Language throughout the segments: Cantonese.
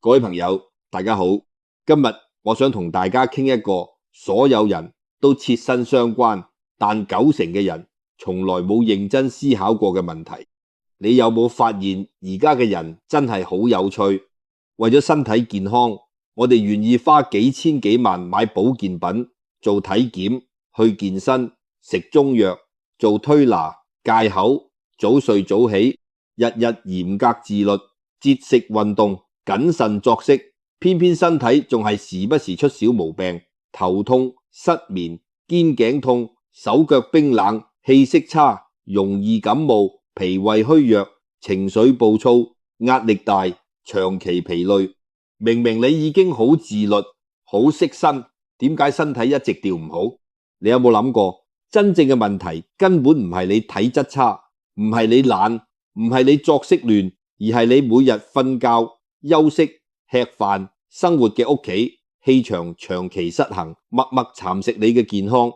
各位朋友，大家好。今日我想同大家傾一個所有人都切身相關，但90%嘅人從來冇認真思考過嘅問題。你有冇發現而家嘅人真係好有趣？為咗身體健康，我哋願意花幾千幾萬買保健品、做體檢、去健身、食中藥、做推拿、戒口、早睡早起，日日嚴格自律，節食運動，謹慎作息，偏偏身體仲係時不時出小毛病，頭痛、失眠、肩頸痛、手腳冰冷、氣息差，容易感冒，脾胃虛弱，情緒暴躁，壓力大，長期疲累。明明你已經好自律，好識身，點解身體一直調唔好？你有冇諗過，真正嘅問題根本唔係你體質差，唔係你懶，唔係你作息亂，而係你每日瞓覺、休息、吃飯、生活嘅屋企氣場長期失衡，默默蠶食你嘅健康。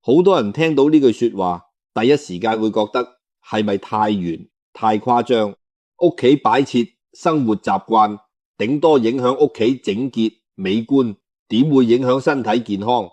好多人聽到呢句說話，第一時間會覺得係咪太玄、太誇張？屋企擺設、生活習慣頂多影響屋企整潔美觀，點會影響身體健康？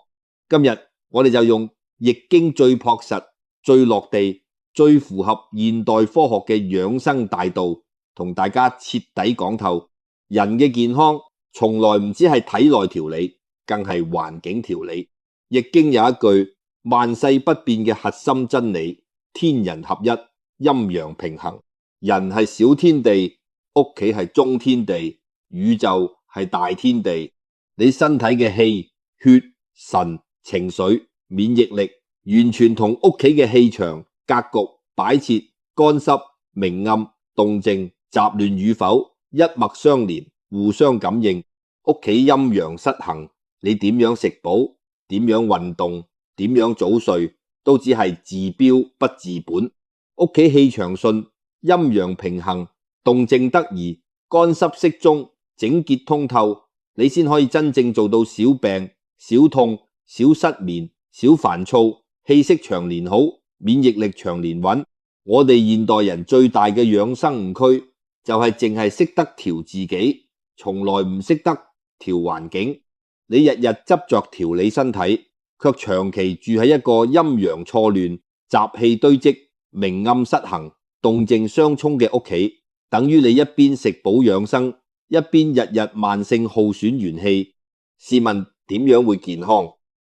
今日我哋就用易經最樸實、最落地、最符合現代科學嘅養生大道，同大家徹底講透。人嘅健康從來唔止係體內調理，更係環境調理。易經有一句萬世不變嘅核心真理：天人合一，陰陽平衡。人係小天地，屋企係中天地，宇宙係大天地。你身體嘅氣、血、神、情緒、免疫力，完全同屋企嘅氣場、格局、擺設、乾濕、明暗、動靜、雜亂與否一脈相連，互相感應。屋企陰陽失衡，你點樣食補，點樣運動，點樣早睡，都只係治標不治本。屋企氣場順，陰陽平衡，動靜得宜，乾濕適中，整潔通透，你先可以真正做到少病、少痛、少失眠、少煩躁，氣息長年好，免疫力長年穩。我哋現代人最大嘅養生誤區就係淨係識得調自己，從來唔識得調環境。你日日執着調理身體，卻長期住喺一個陰陽錯亂、雜氣堆積、明暗失衡、動靜相沖嘅屋企，等於你一邊食補養生，一邊日日慢性耗損元氣。試問點樣會健康？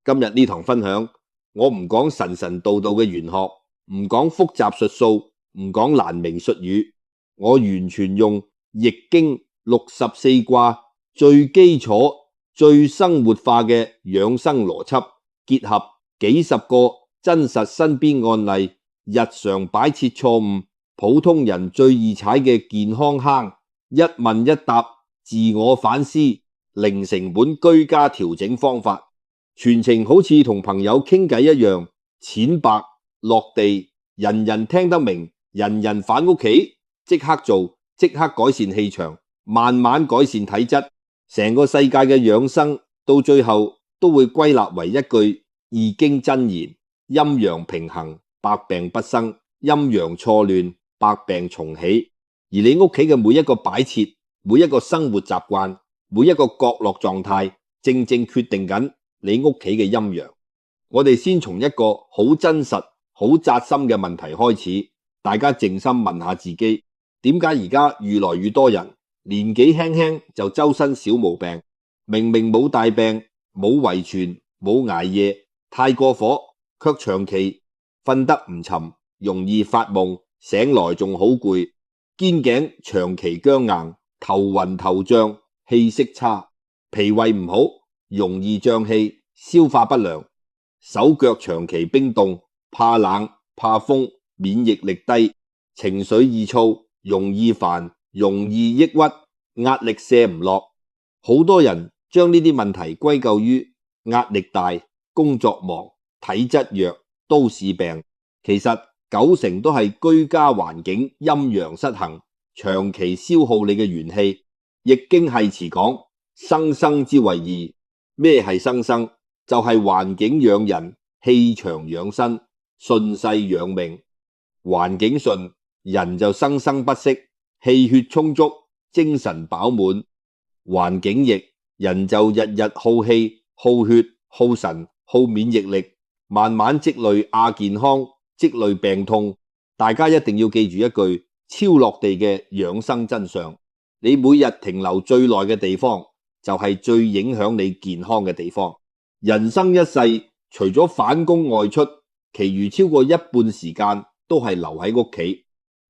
今日呢堂分享，我唔講神神道道嘅玄學，唔講複雜術數，唔講難明術語，我完全用易經64卦最基礎、最生活化嘅養生邏輯，結合幾十個真實身邊案例，日常擺設錯誤，普通人最易踩嘅健康坑，一問一答，自我反思，零成本居家調整方法，全程好似同朋友傾偈一樣，淺白落地，人人聽得明，人人返屋企即刻做，即刻改善氣場，慢慢改善體質。成個世界嘅養生到最後都會歸納為一句易經真言：陰陽平衡，百病不生；陰陽錯亂，百病重起。而你屋企嘅每一個擺設，每一個生活習慣，每一個角落狀態，正正決定緊你屋企嘅陰陽。我哋先從一個好真實、好扎心嘅問題開始，大家靜心問下自己，點解而家越來越多人年紀輕輕就周身小毛病？明明冇大病，冇遺傳，冇捱夜，太過火，卻長期瞓得唔沉，容易發夢，醒來仲好攰，肩頸長期僵硬，頭暈頭脹，氣息差，脾胃唔好，容易脹氣，消化不良，手腳長期冰凍，怕冷怕風，免疫力低，情緒易躁，容易煩，容易抑鬱，壓力卸唔落。好多人將呢啲問題歸咎於壓力大、工作忙、體質弱、都市病，其實90%都係居家環境陰陽失衡，長期消耗你嘅元氣。易經係詞講生生之謂義，咩係生生？就係環境養人，氣場養身，順勢養命。環境順，人就生生不息，氣血充足，精神飽滿。環境逆，人就日日耗氣、耗血、耗神、耗免疫力，慢慢積累亞健康，積累病痛。大家一定要記住一句超落地嘅養生真相：你每日停留最耐嘅地方，就係最影響你健康嘅地方。人生一世，除咗返工外出，其餘超過一半時間都係留喺屋企。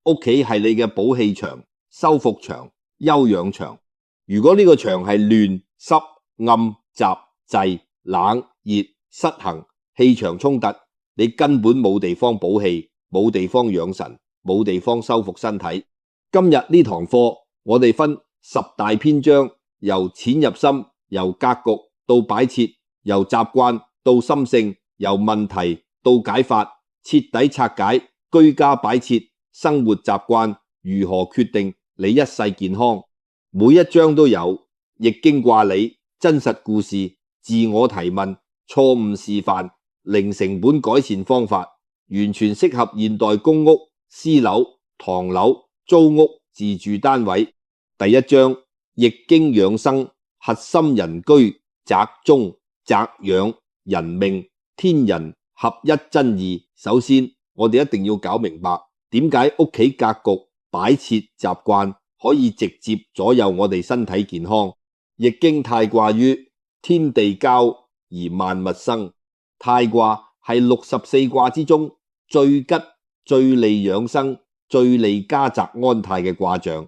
屋企係你嘅補氣場、修復場、休養場。如果呢個場係亂、濕、暗、雜、滯、冷、熱、失衡，氣場衝突，你根本冇地方補氣，冇地方養神，冇地方修復身體。今日呢堂課，我哋分10大篇章，由淺入深，由格局到擺設，由習慣到心性，由問題到解法，徹底拆解居家擺設、生活習慣如何決定你一世健康。每一章都有易經卦理、真實故事、自我提問、錯誤示範、零成本改善方法，完全適合現代公屋、私樓、唐樓、租屋、自住單位。第一章易經養生，核心人居、宅中、宅養、人命、天人合一真義。首先，我哋一定要搞明白點解屋企格局、擺設、習慣可以直接左右我哋身體健康。易經泰卦於天地交而萬物生，泰卦係64卦之中最吉、最利養生、最利家宅安泰嘅卦象。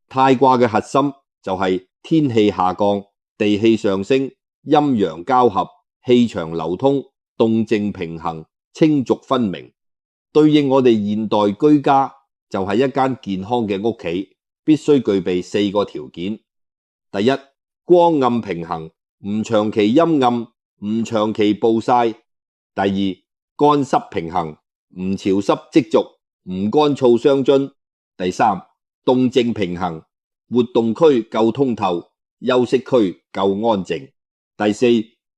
泰卦嘅核心就係天氣下降、地氣上升、陰陽交合、氣場流通、動靜平衡、清濁分明。對應我哋現代居家就係一間健康嘅屋企，必須具備4個條件。第一，光暗平衡，唔長期陰暗，唔長期暴曬。第二，乾濕平衡，唔潮濕積濁，唔乾燥傷津。第三，動靜平衡，活動區夠通透，休息區夠安靜。第四，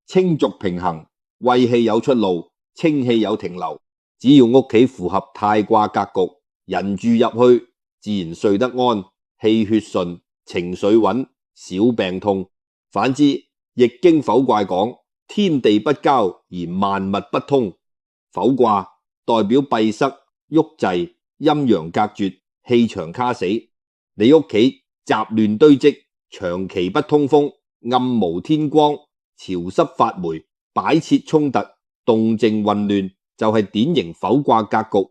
清濁平衡，胃氣有出路，清氣有停留。只要屋企符合泰卦格局，人住入去自然睡得安，氣血順，情緒穩，少病痛。反之，易經否卦講天地不交而萬物不通，否卦代表閉塞、鬱滯、陰陽隔絕、氣場卡死。你屋企雜亂堆積，長期不通風，暗無天光，潮濕發霉，擺設衝突，動靜混亂，就係典型否卦格局。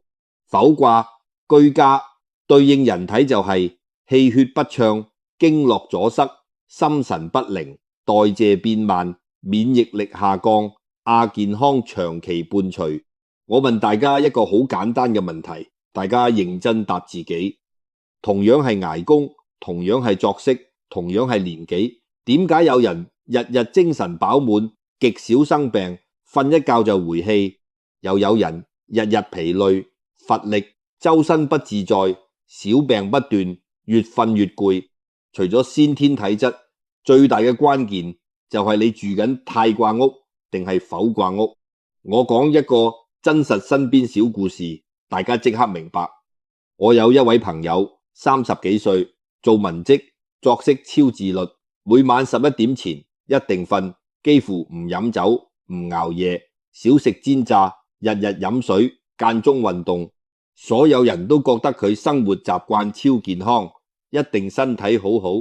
否卦居家對應人體就係氣血不暢、經絡阻塞、心神不寧、代謝變慢、免疫力下降、亞健康長期伴隨。我問大家一個好簡單嘅問題，大家認真答自己。同樣係捱工，同樣係作息，同樣係年紀，點解有人日日精神飽滿，極少生病，瞓一覺就回氣，又有人日日疲累乏力，周身不自在，小病不斷，越瞓越攰？除咗先天體質，最大嘅關鍵就係你住緊泰卦屋定係否卦屋。我講一個真實身邊小故事，大家即刻明白。我有一位朋友30幾歲，做文職，作息超自律，每晚11點前一定瞓，幾乎唔飲酒，唔熬夜，少食煎炸，日日飲水，間中運動。所有人都覺得佢生活習慣超健康，一定身體好好，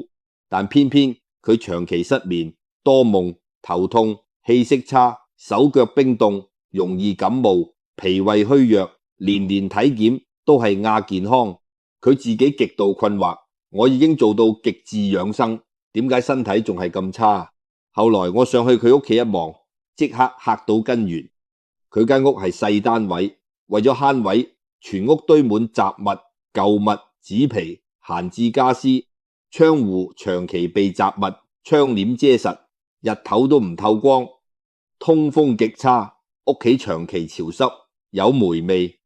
但偏偏佢長期失眠，多夢，頭痛，氣息差，手腳冰凍，容易感冒，脾胃虛弱，年年體檢都係亞健康。佢自己極度困惑，我已經做到極致養生，點解身體仲係咁差？後來我上去佢屋企一望，即刻嚇到根源。佢間屋係細單位，為咗慳位，全屋堆滿雜物、舊物、紙皮、閒置家私，窗戶長期被雜物、窗簾遮實，日頭都唔透光，通風極差，屋企長期潮濕，有霉味，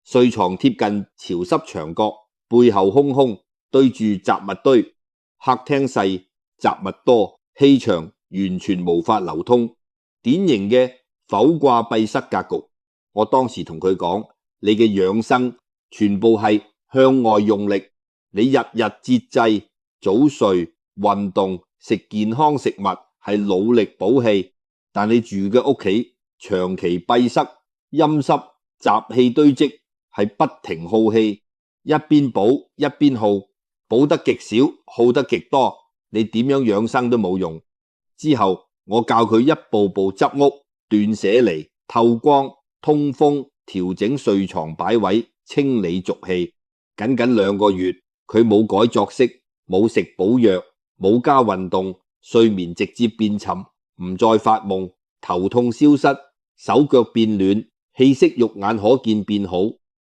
睡床貼近潮濕牆角，背後空空，對住雜物堆，客廳細，雜物多，氣場完全無法流通，典型嘅否卦閉塞格局。我當時同佢講，你嘅養生全部係向外用力，你日日節制，早睡運動、食健康食物係努力補氣，但你住嘅屋企長期閉塞、陰濕、雜氣堆積，係不停耗氣，一邊補一邊耗，補得極少，耗得極多，你點樣養生都冇用。之後我教佢一步步執屋、斷捨離、透光、通風、調整睡床擺位、清理濁氣。僅僅2個月，佢冇改作息，冇食補藥，冇加運動，睡眠直接變沉，唔再發夢，頭痛消失，手腳變暖，氣色肉眼可見變好。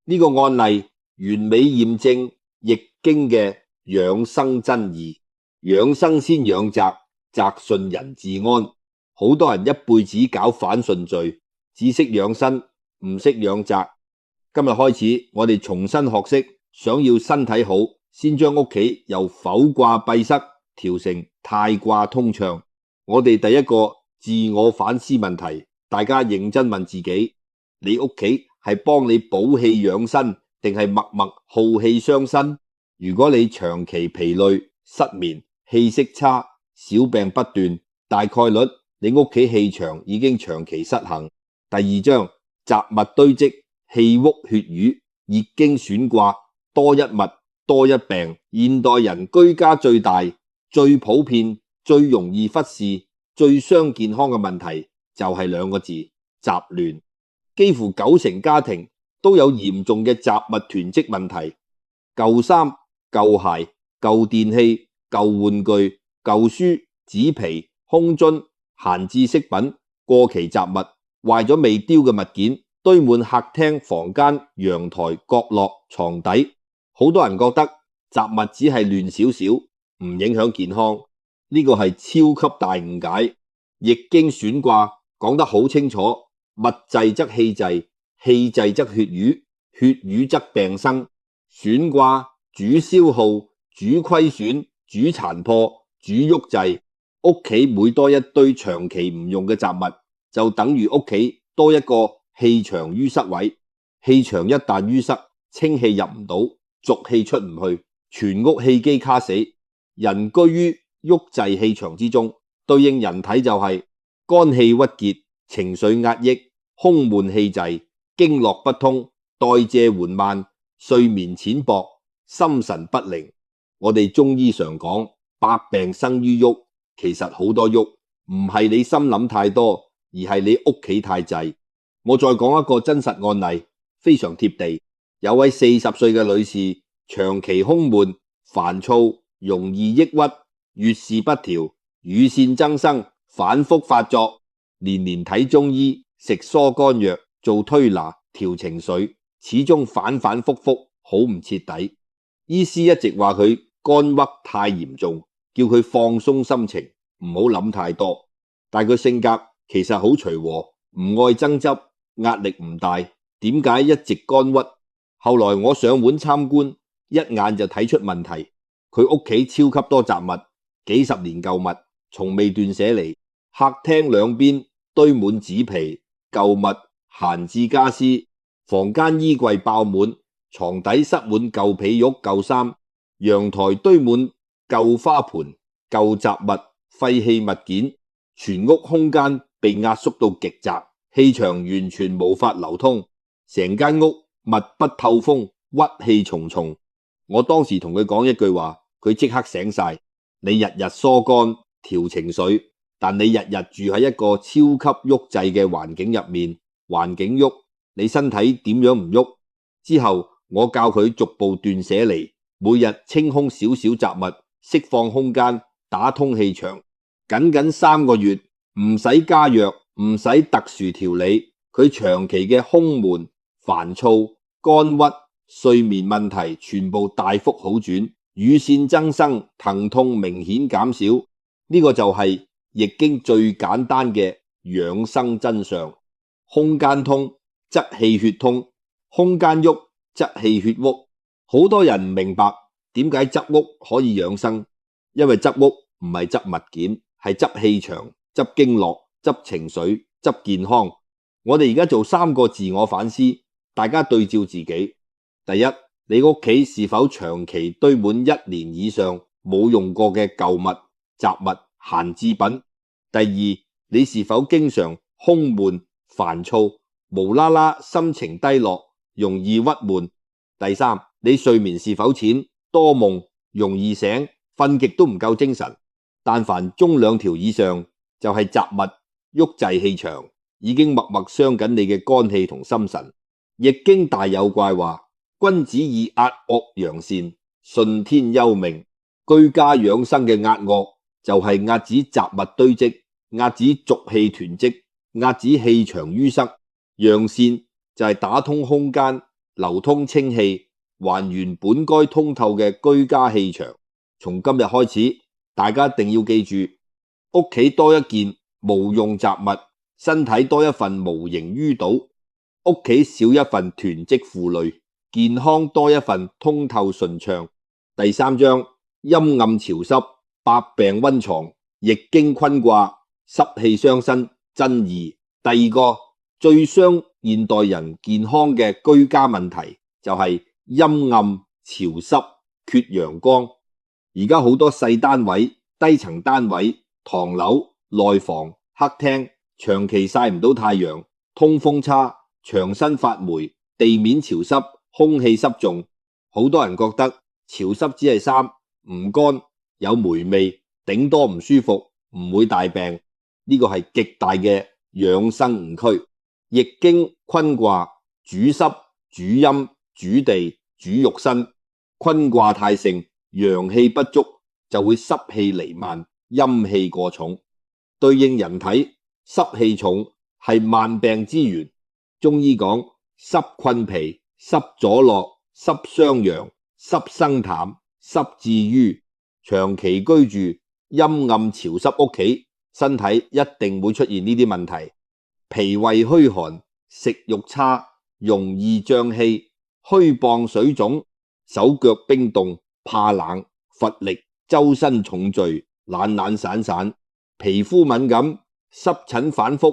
呢個案例完美驗證易經嘅養生真義。養生先養宅，宅順人自安。好多人一輩子搞反順序，只識養生，唔識養宅。今日開始，我哋重新學識，想要身體好，先將屋企由否卦閉塞調成太卦通暢。我哋第一個自我反思問題，大家認真問自己，你屋企係幫你補氣養身，定係默默耗氣傷身？如果你長期疲累、失眠、氣息差、小病不斷，大概率你屋企氣場已經長期失衡。第2章，雜物堆積，氣鬱血瘀，易經選卦，多一物多一病。現代人居家最大、最普遍、最容易忽視、最傷健康嘅問題就係2個字：雜亂。幾乎90%家庭都有嚴重嘅雜物囤積問題，舊衫、舊鞋、舊電器、舊玩具、舊書、紙皮、空樽、閒置飾品、過期雜物、壞咗未丟嘅物件堆滿客廳、房間、陽台、角落、床底。好多人覺得雜物只係亂少少，唔影響健康，呢個係超級大誤解。易經選卦講得好清楚，物滯則氣滯，氣滯則血瘀，血瘀則病生。選卦主消耗、主虧損、主殘破、主鬱滯。屋企每多一堆長期唔用嘅雜物，就等於屋企多一個氣場淤塞位。氣場一旦淤塞，清氣入唔到，濁氣出唔去，全屋氣機卡死。人居於鬱滯氣場之中，對應人體就係肝氣鬱結、情緒壓抑、胸悶氣滯、經絡不通、代謝緩慢、睡眠淺薄、心神不寧。我哋中醫常講百病生於鬱，其實好多鬱唔係你心諗太多，而係你屋企太滯。我再講一個真實案例，非常貼地。有位40歲嘅女士，長期胸悶、煩躁，容易抑鬱，月事不調，乳腺增生，反覆發作，年年睇中醫，食疏肝藥，做推拿調情緒，始終反反复复，好唔徹底。醫師一直話佢肝鬱太嚴重，叫佢放鬆心情，唔好諗太多。但佢性格其實好隨和，唔愛爭執，壓力唔大。點解一直肝鬱？後來我上門參觀，一眼就睇出問題。佢屋企超級多雜物，幾十年舊物，從未斷捨離。客廳兩邊堆滿紙皮、舊物、閒置家私，房間衣櫃爆滿，床底塞滿舊被褥、舊衫，陽台堆滿舊花盆、舊雜物、廢棄物件，全屋空間被壓縮到極窄，氣場完全無法流通，成間屋密不透風，鬱氣重重。我當時同佢講一句話，佢即刻醒晒。你日日疏肝調情緒，但你日日住喺一個超級鬱滯嘅環境入面，環境郁，你身體點樣唔郁？之後我教佢逐步斷捨離，每日清空少少雜物，釋放空間，打通氣場。僅僅3個月，唔使加藥，唔使特殊調理，佢長期嘅胸悶、煩躁、肝鬱、睡眠問題全部大幅好轉，乳腺增生，疼痛明顯減少。呢個就係易經最簡單嘅養生真相。空間通則氣血通，空間郁則氣血鬱。好多人唔明白點解執屋可以養生，因為執屋唔係執物件，係執氣場、執經絡、執情緒、執健康。我哋而家做3個自我反思，大家對照自己。第一，你屋企是否長期堆滿1年以上冇用過嘅舊物、雜物、閒置品。第二，你是否經常胸悶、煩躁，無啦啦心情低落，容易鬱悶。第三，你睡眠是否淺，多夢，容易醒，瞓極都唔夠精神。但凡中2條以上，就係雜物，鬱滯氣場，已經默默傷緊你嘅肝氣同心神。易經大有怪話，君子以壓惡揚善，順天休命。居家養生嘅壓惡就係壓止雜物堆積，壓止濁氣囤積，壓止氣場淤塞。揚善就係打通空間，流通清氣，還原本該通透嘅居家氣場。從今日開始，大家一定要記住，屋企多一件無用雜物，身體多一份無形淤堵；屋企少一份囤積負累，健康多一份通透順暢。第3章，陰暗潮濕，百病溫床，易經坤卦，濕氣傷身，真義。第2個最傷現代人健康嘅居家問題就係陰暗潮濕，缺陽光。而家好多細單位、低層單位、唐樓、內房、客廳，長期曬唔到太陽，通風差，牆身發霉，地面潮濕，空氣濕重。好多人覺得潮濕只係衫唔乾，有霉味，頂多唔舒服，唔會大病。呢個係極大嘅養生誤區。易經坤卦主濕、主陰、主地、主肉身，坤卦太盛，陽氣不足，就會濕氣彌漫，陰氣過重。對應人體，濕氣重係萬病之源。中醫講濕困脾，濕阻絡，濕傷陽，濕生痰，濕致瘀。長期居住陰暗潮濕屋企，身體一定會出現呢啲問題。脾胃虛寒，食慾差，容易脹氣，虛謗水腫，手腳冰凍，怕冷，乏力，周身重罪，懶懶散散，皮膚敏感，濕疹反覆，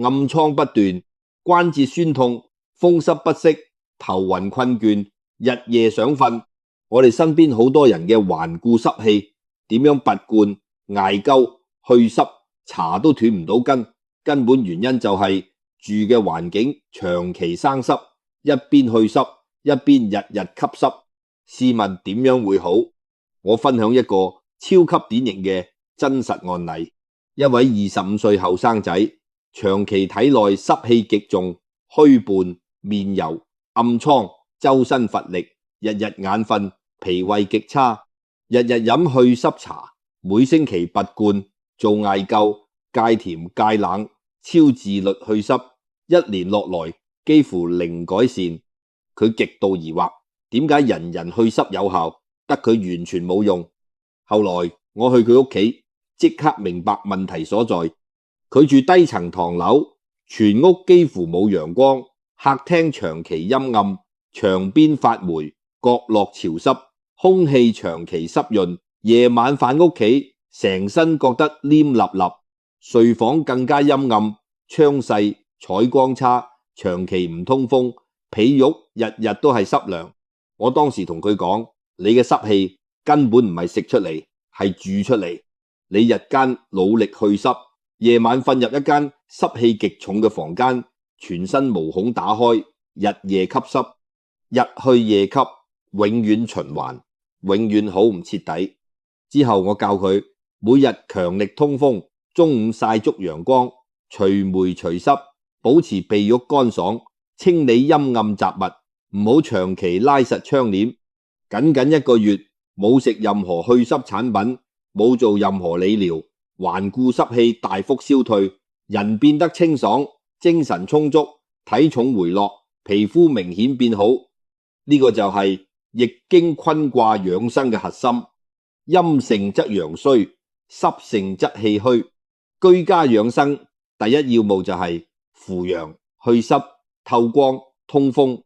暗瘡不斷，關節酸痛，風濕不息，頭暈困倦，日夜想瞓。我哋身邊好多人嘅頑固濕氣，點樣拔罐、艾灸、去濕，搽都斷唔到根。根本原因就係住嘅環境長期生濕，一邊去濕，一邊日日吸濕。試問點樣會好？我分享一個超級典型嘅真實案例。一位25歲後生仔，長期體內濕氣極重，虛胖、面油、暗瘡，周身乏力，日日眼瞓，脾胃極差，日日飲去濕茶，每星期拔罐，做艾灸，戒甜戒冷，超自律去濕，1年落來幾乎零改善。佢極度疑惑，點解人人去濕有效，得佢完全冇用？後來我去佢屋企，即刻明白問題所在。佢住低層唐樓，全屋幾乎冇陽光，客廳長期陰暗，牆邊發霉，角落潮濕，空氣長期濕潤。夜晚返屋企，成身覺得黏立立，睡房更加陰暗，窗細，採光差，長期唔通風，被褥日日都係濕涼。我當時同佢講，你嘅濕氣根本唔係食出嚟，係住出嚟。你日間努力去濕，夜晚瞓入一間濕氣極重嘅房間，全身毛孔打開，日夜吸濕，日去夜吸，永遠循環，永遠好唔徹底。之後我教佢每日強力通風，中午曬足陽光，除霉除濕，保持被褥乾爽，清理陰暗雜物，唔好長期拉實窗簾。僅僅1個月，冇食任何去濕產品，冇做任何理療，頑固濕氣大幅消退，人變得清爽，精神充足，體重回落，皮膚明顯變好。呢個就係易經坤卦養生嘅核心。陰盛則陽衰，濕盛則氣虛。居家養生第一要務就係扶陽、去濕、透光、通風。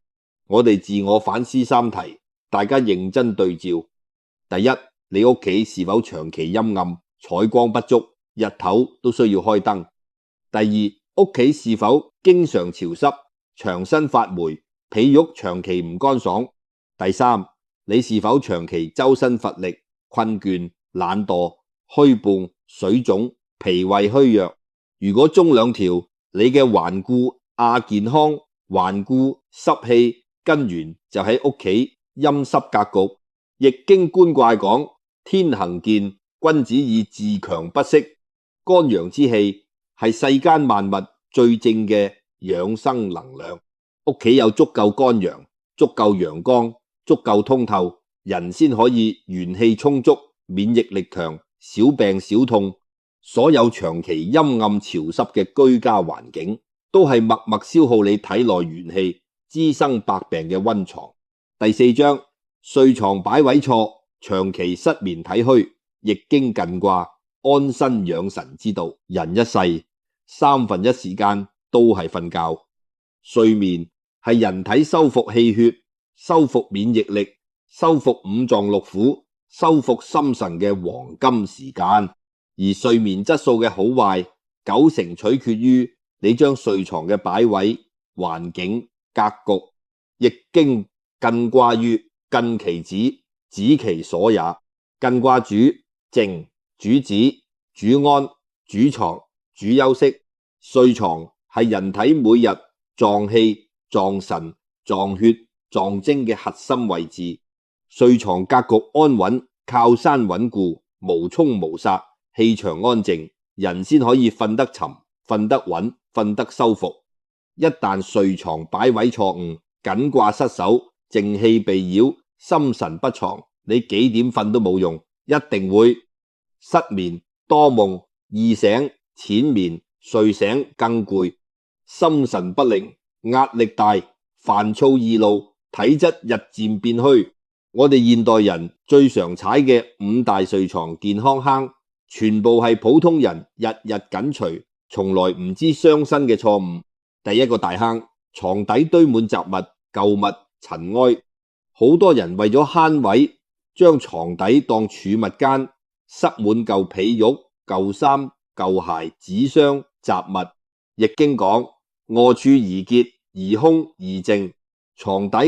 我哋自我反思3題，大家認真對照。第一，你屋企是否長期陰暗，採光不足，日頭都需要開燈？第二，屋企是否經常潮濕，牆身發霉，被褥長期唔乾爽？第三，你是否長期周身乏力，困倦、懶惰、虛胖、水腫、脾胃虛弱。如果中兩條，你嘅頑固亞健康、頑固濕氣根源就喺屋企陰濕格局。易經觀卦講：天行健，君子以自強不息。肝陽之氣係世間萬物最正嘅養生能量。屋企有足夠肝陽、足夠陽光、足夠通透，人先可以元氣充足、免疫力強、少病少痛。所有長期陰暗潮濕嘅居家環境，都係默默消耗你體內元氣、滋生百病嘅溫床。第4章，睡床擺位錯，長期失眠體虛。易經艮卦，安身養神之道。人一世1/3時間都係瞓覺。睡眠係人體修復氣血、修復免疫力、修復五臟六腑、修復心神嘅黃金時間。而睡眠質素嘅好壞，90%取決於你將睡床嘅擺位、環境、格局。易經艮卦曰：艮其子，子其所也。艮卦主靜、主子、主安、主床、主休息。睡床係人體每日臟氣、臟神、臟血、臟精嘅核心位置。睡床格局安穩，靠山穩固，無沖無殺，氣場安靜，人先可以瞓得沉、瞓得穩、瞓得修復。一旦睡床擺位錯誤，艮卦失守，靜氣被擾，心神不藏，你幾點瞓都冇用，一定會失眠、多夢、易醒、淺眠、睡醒更攰，心神不寧，壓力大，煩躁易怒，體質日漸變虛。我哋現代人最常踩嘅5大睡床健康坑，全部係普通人日日緊隨，從來唔知傷身嘅錯誤。第一個大坑，床底堆滿雜物、舊物、塵埃。好多人為咗慳位，將床底當儲物間，塞滿舊被褥、舊衫、舊鞋、紙箱、雜物。易經講：臥處宜潔，宜空，宜靜。床底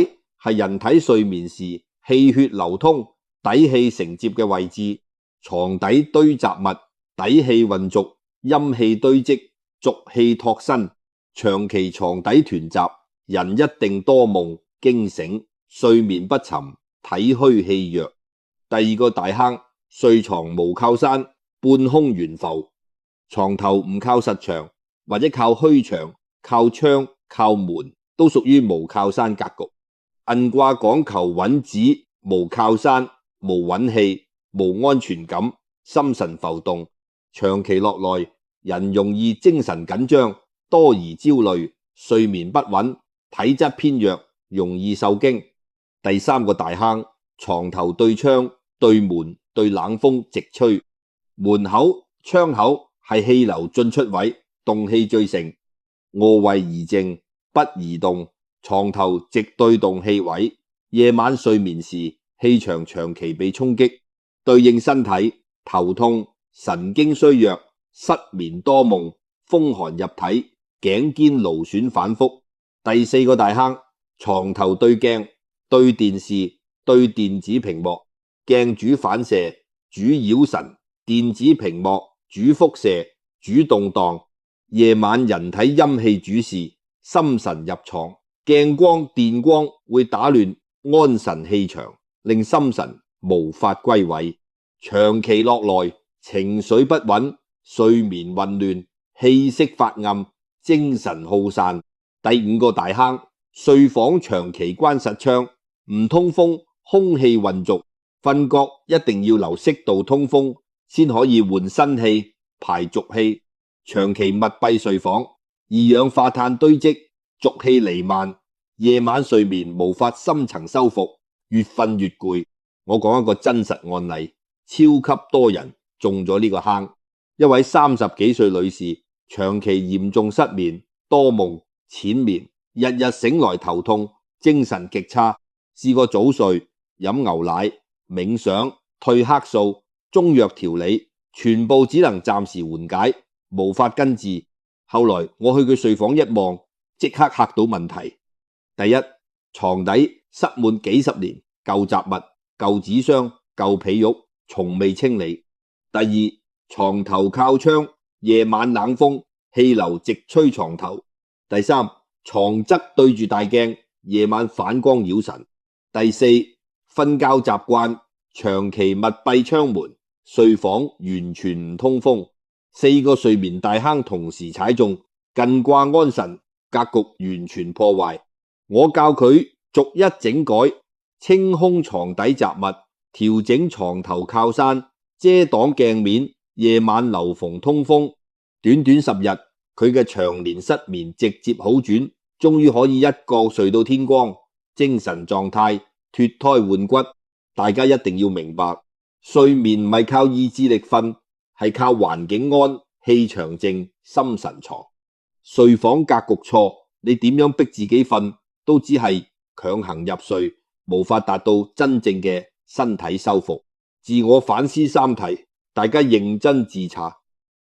係人體睡眠時氣血流通、底氣承接嘅位置。床底堆雜物，底氣混濁，陰氣堆積，濁氣托身。長期床底囤雜，人一定多夢、驚醒、睡眠不沉、體虛氣弱。第二個大坑，睡床無靠山，半空懸浮。床頭唔靠實牆，或者靠虛牆、靠窗、靠門，都屬於無靠山格局。艮卦講求穩止，無靠山，無穩氣，無安全感，心神浮動。長期落來，人容易精神緊張，多疑焦慮，睡眠不穩，體質偏弱，容易受驚。第三個大坑，床頭對窗、對門、對冷風直吹。門口、窗口係氣流進出位，動氣最盛。臥位宜靜，不宜動。床頭直對動氣位，夜晚睡眠時氣場長期被衝擊，對應身體頭痛、神經衰弱、失眠多夢、風寒入體、頸肩勞損反覆。第四個大坑，床頭對鏡、對電視、對電子屏幕。鏡主反射，主擾神；電子屏幕主輻射，主動盪。夜晚人體陰氣主事，心神入藏，鏡光電光會打亂安神氣場，令心神無法歸位。長期落來，情緒不穩，睡眠混亂，氣息發暗，精神耗散。第五個大坑，睡房長期關實窗，唔通風，空氣混濁。瞓覺一定要留適度通風，先可以換新氣、排濁氣。長期密閉睡房，二氧化碳堆積，濁氣彌漫，夜晚睡眠無法深層修復，越瞓越攰。我講一個真實案例，超級多人中咗呢個坑。一位30幾歲女士，長期嚴重失眠、多夢、淺眠，日日醒來頭痛，精神極差，試過早睡、飲牛奶、冥想、褪黑素、中藥調理，全部只能暫時緩解，無法根治。後來我去佢睡房一望，即刻嚇到問題。第一，床底塞滿幾十年舊雜物、舊紙箱、舊被褥，從未清理。第二，床頭靠窗，夜晚冷風，氣流直吹床頭。第三，床側對住大鏡，夜晚反光擾神。第四，瞓覺習慣長期密閉窗門，睡房完全唔通風。4個睡眠大坑同時踩中，艮卦安神，格局完全破壞。我教佢逐一整改，清空床底雜物，調整床頭靠山，遮擋鏡面，夜晚留縫通風。短短10日，佢嘅長年失眠直接好轉，終於可以一覺睡到天光，精神狀態脫胎換骨。大家一定要明白，睡眠唔係靠意志力瞓，係靠環境安、氣場靜、心神藏。睡房格局錯，你點樣逼自己瞓，都只係強行入睡，無法達到真正嘅身體修復。自我反思3題，大家認真自查。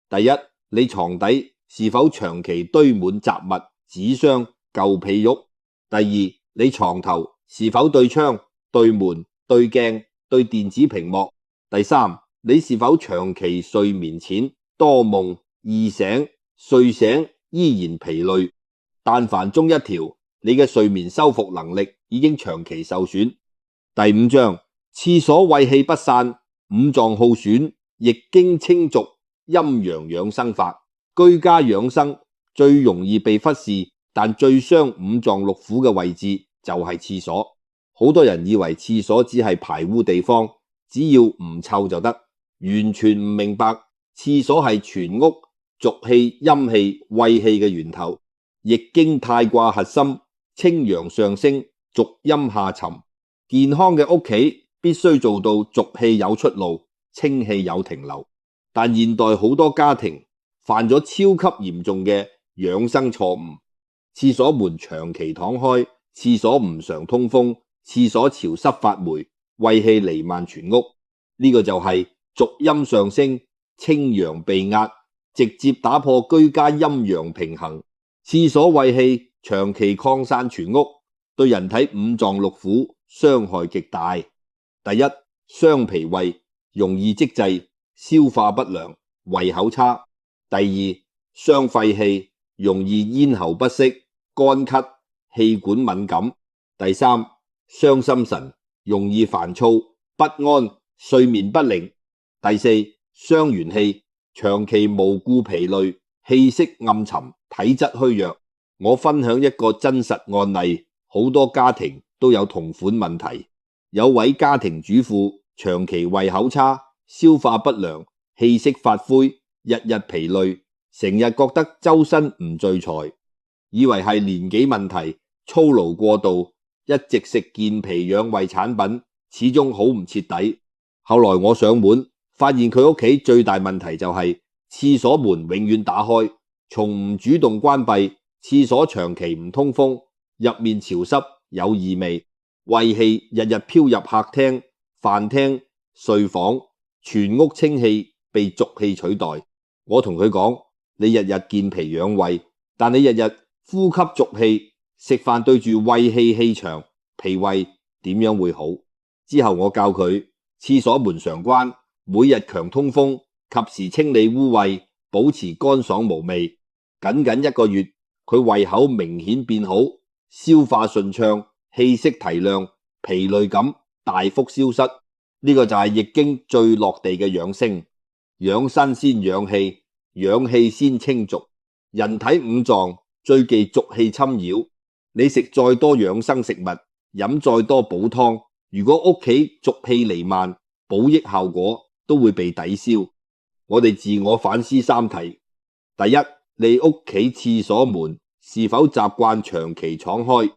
第一，你床底是否長期堆滿雜物、紙箱、舊被褥？第二，你床頭是否對窗、對門、對鏡、對電子屏幕？第三，你是否長期睡眠淺、多夢、易醒、睡醒依然疲累？但凡中一條，你嘅睡眠修復能力已經長期受損。第5章，廁所穢氣不散，五臟耗損，易經清濁，陰陽養生法。居家養生最容易被忽視，但最傷五臟六腑嘅位置就係廁所。好多人以為廁所只係排污地方，只要唔臭就得，完全唔明白廁所係全屋濁氣、陰氣、穢氣嘅源頭。易經太卦核心，清陽上升，濁陰下沉。健康嘅屋企必須做到濁氣有出路，清氣有停留。但現代好多家庭犯咗超級嚴重嘅養生錯誤，廁所門長期敞開，廁所唔常通風，廁所潮濕發霉，穢氣彌漫全屋。呢個就係濁陰上升，清陽被壓，直接打破居家陰陽平衡。廁所穢氣長期擴散全屋，對人體五臟六腑傷害極大。第一，傷脾胃，容易積滯，消化不良，胃口差。第二，傷肺氣，容易咽喉不適，乾咳，氣管敏感。第三，傷心神，容易煩躁不安，睡眠不寧。第四，傷元氣，長期無故疲累，氣息暗沉，體質虛弱。我分享一個真實案例，好多家庭都有同款問題。有位家庭主婦長期胃口差，消化不良，氣息發灰，日日疲累，成日覺得周身唔聚財，以為係年紀問題，操勞過度，一直食健脾養胃產品，始終好唔徹底。後來我上門，發現佢屋企最大問題就係廁所門永遠打開，從唔主動關閉，廁所長期唔通風，入面潮濕有異味，穢氣日日飄入客廳、飯廳、睡房，全屋清氣被濁氣取代。我同佢講，你日日健脾養胃，但你日日呼吸濁氣，食飯對住穢氣氣場，脾胃點樣會好？之後我教佢廁所門常關，每日強通風，及時清理污穢，保持乾爽無味。僅僅1個月，佢胃口明顯變好，消化順暢，氣息提亮，疲累感大幅消失。呢個就係易經最落地嘅養生。養生先養氣，養氣先清濁。人體五臟最忌濁氣侵擾，你食再多養生食物，飲再多補湯，如果屋企濁氣彌漫，補益效果都會被抵消。我哋自我反思3題。第一，你屋企廁所門是否習慣長期敞開？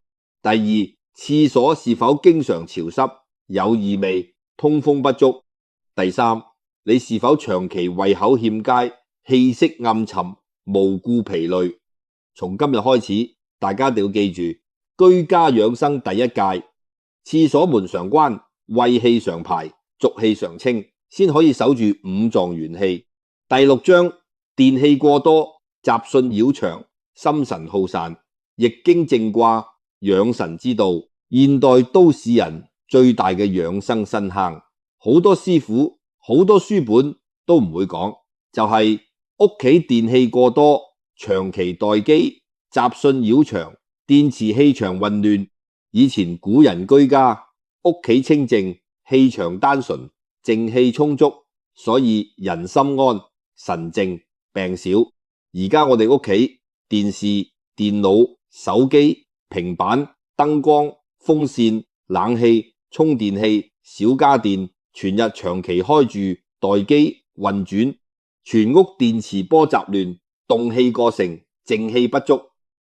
第二，廁所是否經常潮濕、有異味、通風不足？第三，你是否長期胃口欠佳、氣息暗沉、無故疲累？從今日開始，大家一定要記住，居家養生第一戒，廁所門常關，穢氣常排，濁氣常清，先可以守住五臟元氣。第6章，電氣過多，雜訊擾場，心神耗散。易經正卦，養神之道，現代都市人最大嘅養生新坑。好多師傅好多書本都唔會講，就係屋企電器過多，長期待機，雜訊擾場，電磁氣場混亂。以前古人居家，屋企清靜，氣場單純，正氣充足，所以人心安，神靜，病少。而家我哋屋企電視、電腦、手機、平板、燈光、風扇、冷氣、充電器、小家電，全日長期開住待機運轉，全屋電磁波雜亂，動氣過盛，正氣不足。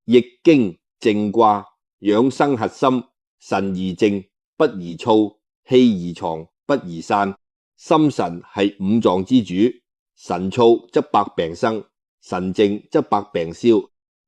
易經正卦，養生核心，神而靜，不宜躁，氣而藏，不宜散。心神係五臟之主，神躁則百病生，神靜則百病消。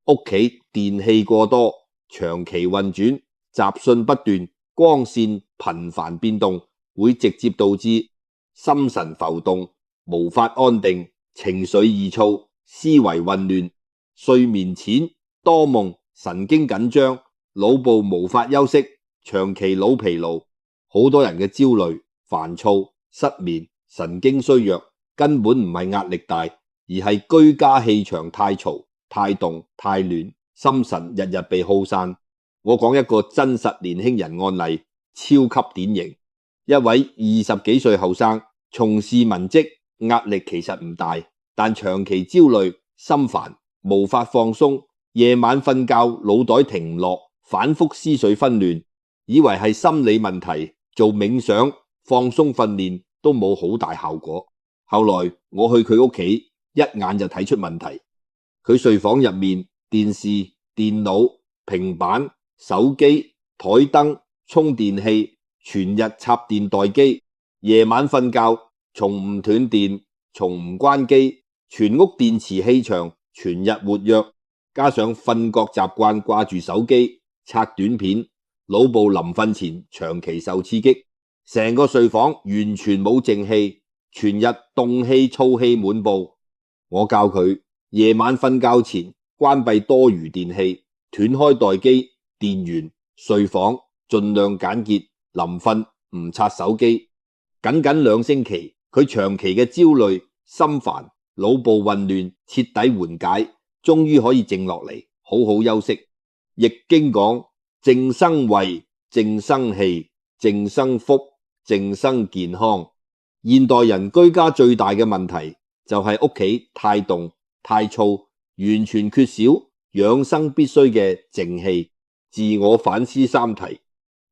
屋企電氣過多，長期運轉，雜訊不斷，光線頻繁變動，會直接導致心神浮動，無法安定，情緒易躁，思維混亂，睡眠淺，多夢，神經緊張，腦部無法休息，長期腦疲勞。好多人嘅焦慮、煩躁、失眠、神經衰弱，根本唔係壓力大，而係居家氣場太嘈、太動、太亂，心神日日被耗散。我講一個真實年輕人案例，超級典型。一位20幾歲後生，從事文職，壓力其實唔大，但長期焦慮、心煩，無法放鬆，夜晚瞓覺腦袋停唔落，反覆思緒紛亂，以為係心理問題，做冥想、放鬆訓練都冇好大效果。後來我去佢屋企，一眼就睇出問題。佢睡房入面電視、電腦、平板、手機、台燈、充電器全日插電待機，夜晚瞓覺從唔斷電，從唔關機，全屋電磁氣場全日活躍，加上瞓覺習慣掛住手機刷短片，腦部臨瞓前長期受刺激，成個睡房完全冇靜氣，全日動氣燥氣滿布。我教佢夜晚瞓覺前關閉多餘電器，斷開待機電源，睡房盡量簡潔，臨瞓唔刷手機。僅僅2星期，佢長期嘅焦慮、心煩、腦部混亂徹底緩解，終於可以靜落嚟，好好休息。易經講靜生慧，靜生氣，靜生福，靜生健康。現代人居家最大嘅問題就係屋企太動太燥，完全缺少養生必須嘅靜氣。自我反思3題：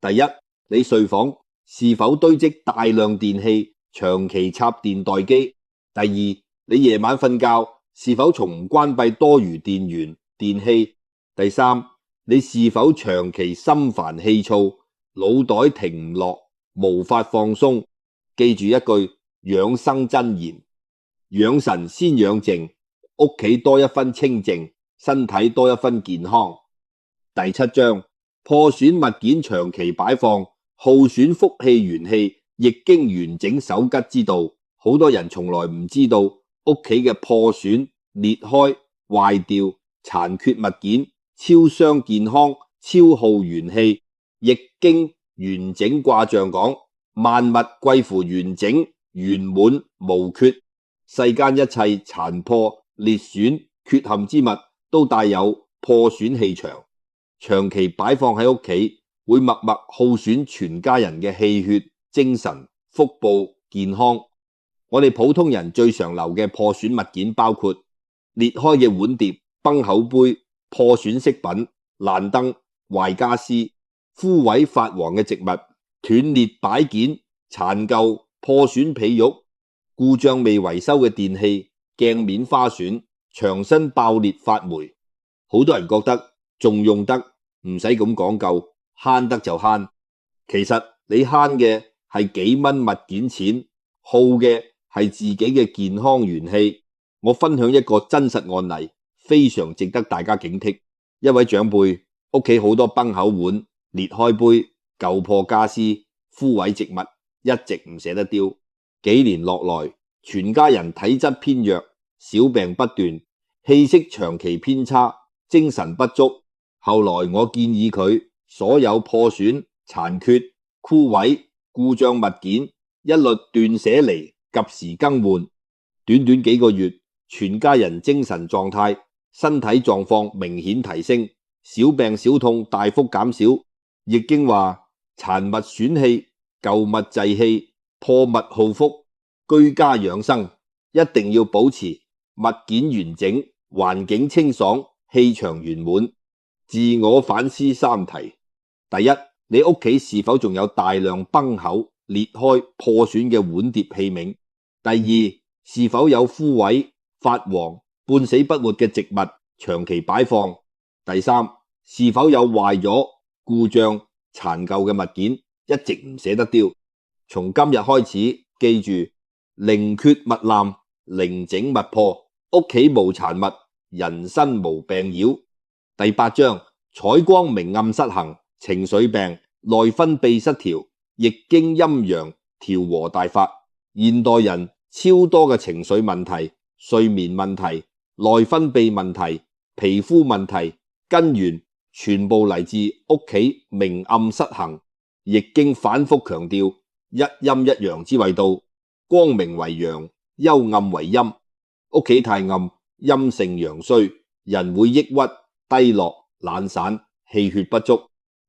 第一，你睡房是否堆積大量電器，長期插電待機？第二，你夜晚瞓覺是否從唔關閉多餘電源電器？第三，你是否長期心煩氣躁，腦袋停唔落，無法放鬆？記住一句養生真言：養神先養靜，屋企多一分清靜，身體多一分健康。第7章，破損物件長期擺放，耗損福氣元氣，易經完整守吉之道。好多人從來唔知道屋企嘅破損、裂開、壞掉、殘缺物件超傷健康，超耗元氣。易經完整卦象講，萬物貴乎完整、圓滿、無缺。世間一切殘破、裂損、缺陷之物都帶有破損氣場，長期擺放喺屋企，會默默耗損全家人嘅氣血、精神、福報、健康。我哋普通人最常留嘅破損物件包括裂開嘅碗碟、崩口杯、破損飾品、爛燈、壞家私、枯萎發黃嘅植物、斷裂擺件、殘舊破損被褥、故障未維修嘅電器、鏡面花損、牆身爆裂發霉。好多人覺得仲用得，唔使咁講究，慳得就慳。其實你慳嘅係幾蚊物件錢，耗嘅係自己嘅健康元氣。我分享一個真實案例，非常值得大家警惕。一位長輩屋企好多崩口碗、裂開杯、舊破家私、枯萎植物，一直唔捨得丟。幾年落來，全家人體質偏弱，小病不斷，氣息長期偏差，精神不足。後來我建議佢所有破損、殘缺、枯萎、故障物件一律斷捨離，及時更換。短短幾個月，全家人精神狀態、身體狀況明顯提升，小病小痛大幅減少。易經話：殘物損氣，舊物滯氣，破物耗福。居家養生一定要保持物件完整、環境清爽、氣場圓滿。自我反思三題：第一，你屋企是否仲有大量崩口、裂開、破損嘅碗碟器皿？第二，是否有枯萎、發黃、半死不活嘅植物長期擺放？第三，是否有壞咗、故障、殘舊嘅物件一直唔捨得丟？從今日開始，記住寧缺勿濫，寧整勿破，屋企無殘物，人生無病擾。第8章，採光明暗失衡，情緒病，內分泌失調，易經陰陽調和大法。現代人超多嘅情緒問題、睡眠問題、內分泌問題、皮膚問題，根源全部嚟自屋企明暗失衡。易經反覆強調一陰一陽之謂道，光明為陽，幽暗為陰。屋企太暗，陰盛陽衰，人會抑鬱、低落、懶散、氣血不足；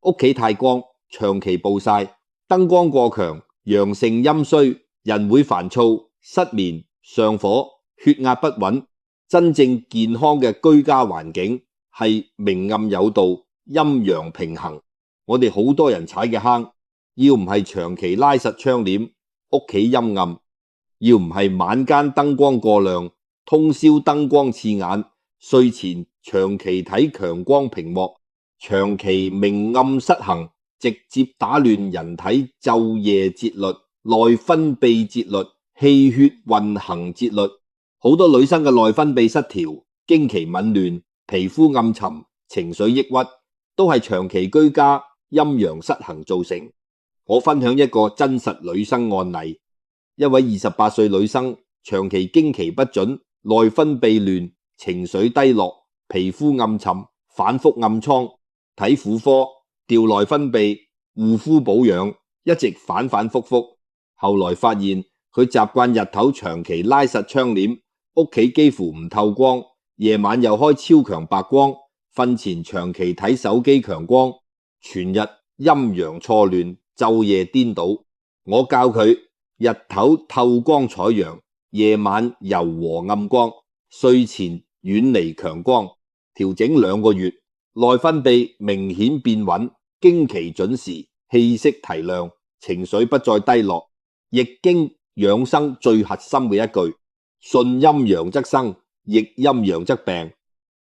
屋企太光，長期暴曬，燈光過強，陽盛陰衰，人會煩躁、失眠、上火、血壓不穩。真正健康嘅居家環境係明暗有道、陰陽平衡。我哋好多人踩嘅坑，要唔係長期拉實窗簾，屋企陰暗；要唔係晚間燈光過亮，通宵燈光刺眼，睡前長期睇強光屏幕，長期明暗失衡，直接打亂人體晝夜節律、內分泌節律、氣血運行節律。好多女生嘅內分泌失調、經期紊亂、皮膚暗沉、情緒抑鬱，都係長期居家陰陽失衡造成。我分享一個真實女生案例，一位28歲女生長期經期不準，內分泌亂，情緒低落，皮膚暗沉，反覆暗瘡，睇婦科，調內分泌，護膚保養，一直反反复复。後來發現佢習慣日頭長期拉實窗簾，屋企幾乎唔透光，夜晚又開超強白光，瞓前長期睇手機強光，全日陰陽錯亂，晝夜顛倒。我教佢日頭透光採陽，夜晚柔和暗光，睡前遠離強光，調整2個月，內分泌明顯變穩，經期準時，氣息提亮，情緒不再低落。易經養生最核心嘅一句：順陰陽則生，逆陰陽則病。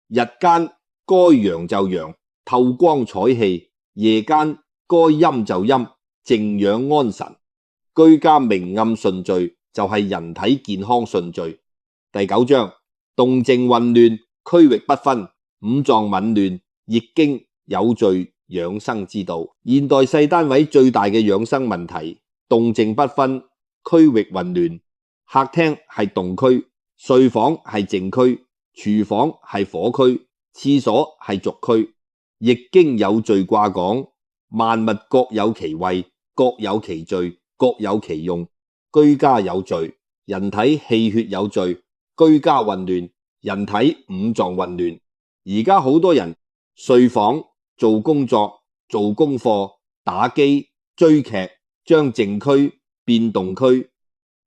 日間該陽就陽，透光採氣；夜間該陰就陰，靜養安神。居家明暗順序就係人體健康順序。第9章，動靜混亂，區域不分，五臟紊亂，易經有序養生之道。現代細單位最大嘅養生問題，動靜不分，區域混亂。客廳係動區，睡房係靜區，廚房係火區，廁所係濁區。易經有序卦講，萬物各有其位，各有其序，各有其用。居家有序，人體氣血有序；居家混亂，人體五臟混亂。而家好多人睡房做工作、做功課、打機、追劇，將靜區變動區；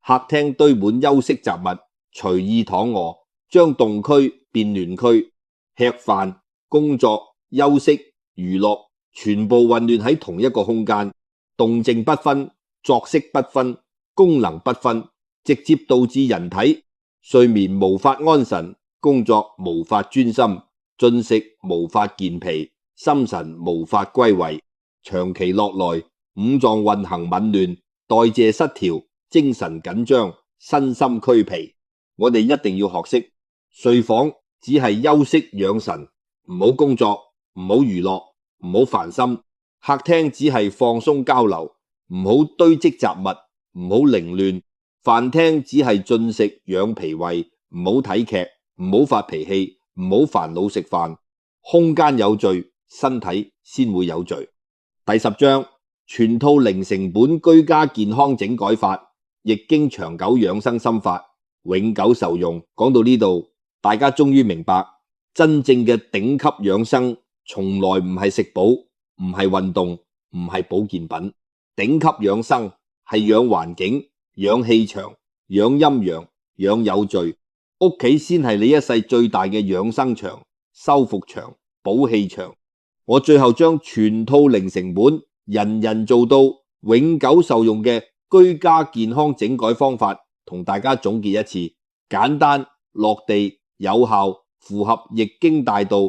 客廳堆滿休息雜物，隨意躺臥，將動區變亂區。吃飯、工作、休息、娛樂，全部混亂喺同一個空間，動靜不分，作息不分，功能不分，直接導致人體睡眠無法安神，工作無法專心，進食無法健脾，心神無法歸位。長期落來，五臟運行紊亂，代謝失調，精神緊張，身心俱疲。我哋一定要學識，睡房只係休息養神，唔好工作，唔好娛樂，唔好煩心。客廳只係放鬆交流，唔好堆積雜物，唔好凌亂。飯廳只係進食養脾胃，唔好睇劇，唔好發脾氣，唔好煩惱食飯。空間有序，身體先會有序。第10章，全套零成本居家健康整改法。易經長久養生心法，永久受用。講到呢度，大家終於明白，真正嘅頂級養生從來唔係食補，唔係運動，唔係保健品。頂級養生係養環境、養氣場、養陰陽、養有序。屋企先係你一世最大嘅養生場、修復場、補氣場。我最後將全套零成本、人人做到、永久受用嘅居家健康整改方法同大家總結一次，簡單、落地、有效，符合易經大道。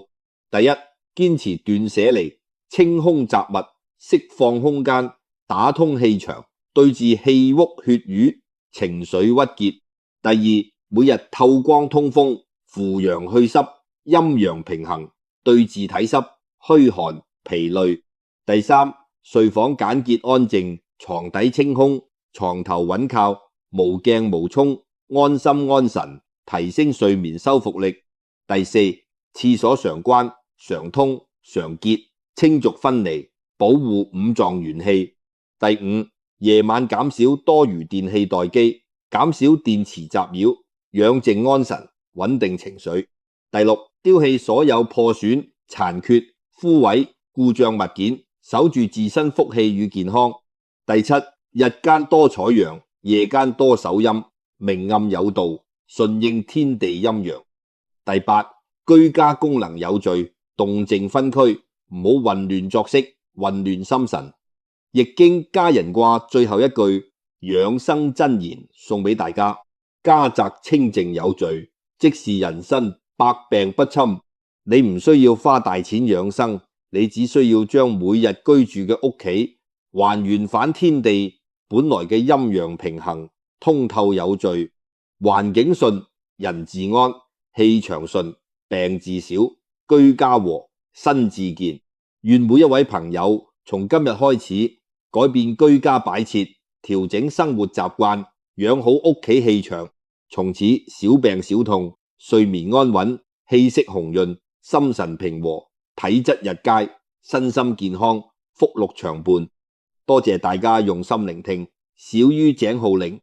第一，堅持斷捨離，清空雜物，釋放空間，打通氣場，對治氣鬱血瘀、情緒鬱結。第二，每日透光通風，扶陽祛濕，陰陽平衡，對治體濕、虛寒、疲累。第三，睡房簡潔安靜，床底清空，床頭穩靠，無鏡無沖，安心安神，提升睡眠修復力。第四，廁所常關、常通、常潔，清濁分離，保護五臟元氣。第五，夜晚減少多餘電器待機，減少電池雜擾，養靜安神，穩定情緒。第六，丟棄所有破損、殘缺、枯萎、故障物件，守住自身福氣與健康。第七，日間多採陽，夜間多守陰，明暗有道，順應天地陰陽。第八，居家功能有序，動靜分區，唔好混亂作息，混亂心神。易經家人卦最後一句養生真言送俾大家：家宅清靜有序，即是人身百病不侵。你唔需要花大錢養生，你只需要將每日居住嘅屋企還原返天地本來嘅陰陽平衡，通透有序，環境順，人自安，氣場順，病自少，居家和，身自健。願每一位朋友從今日開始改變居家擺設，調整生活習慣，養好屋企氣場，從此小病小痛，睡眠安穩，氣息紅潤，心神平和，體質日佳，身心健康，福祿長伴。多謝大家用心聆聽，小於井號令。